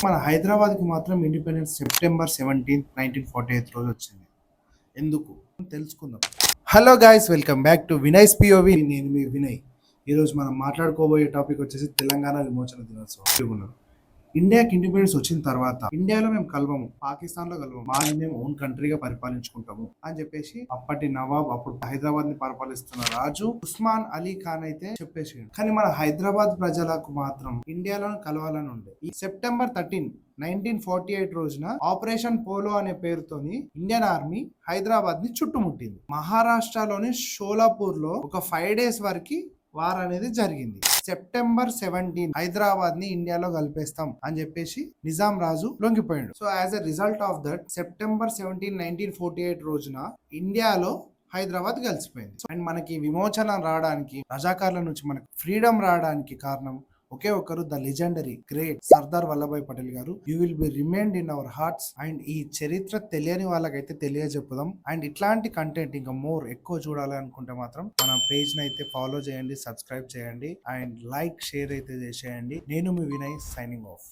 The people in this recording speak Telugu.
మన హైదరాబాద్కి మాత్రం ఇండిపెండెన్స్ సెప్టెంబర్ 17th 1948 రోజు వచ్చింది. ఎందుకు తెలుసుకుందాం. Hello guys, welcome back to Vinay's POV. నేను మీ వినయ్. ఈరోజు మనం మాట్లాడుకోబోయే టాపిక్ వచ్చేసి తెలంగాణ విమోచన దినోత్సవం. ఇండియాకి ఇండిపెండెన్స్ వచ్చిన తర్వాత ఇండియాలో మేము కలవము, పాకిస్తాన్ లో కలవము, మాది మేము ఓన్ కంట్రీగా పరిపాలించుకుంటాము అని చెప్పేసి అప్పటి నవాబ్, అప్పుడు హైదరాబాద్ ని పరిపాలిస్తున్న రాజు ఉస్మాన్ అలీ ఖాన్ అయితే చెప్పేసి. కానీ మన హైదరాబాద్ ప్రజలకు మాత్రం ఇండియాలో కలవాలని ఉండే. ఈ సెప్టెంబర్ 13 1948 రోజున ఆపరేషన్ పోలో అనే పేరుతోని ఇండియన్ ఆర్మీ హైదరాబాద్ ని చుట్టుముట్టింది. మహారాష్ట్రలోని షోలాపూర్ లో ఒక 5 days వరకు వార్ అనేది జరిగింది. సెప్టెంబర్ 17 హైదరాబాద్ ని ఇండియాలో కలిపేస్తాం అని చెప్పేసి నిజాం రాజు లొంగిపోయాడు. So as a result of that September 17 1948 రోజున ఇండియాలో హైదరాబాద్ కలిసిపోయింది. అండ్ మనకి విమోచన రావడానికి, రజాకార్ల నుంచి మనకి ఫ్రీడమ్ రావడానికి కారణం ఒకే ఒకరు, the legendary great Sardar Vallabhbhai Patel garu. You will be remind in our hearts. And ఈ చరిత్ర తెలియని వాళ్ళకైతే తెలియజెప్పుదాం. అండ్ ఇట్లాంటి కంటెంట్ ఇంకా మోర్ ఎక్కువ చూడాలి అనుకుంటే మాత్రం మన పేజ్ ని అయితే ఫాలో చేయండి, సబ్స్క్రైబ్ చేయండి, అండ్ లైక్ షేర్ అయితే చేసేయండి. నేను మీ వినయ్, సైనింగ్ ఆఫ్.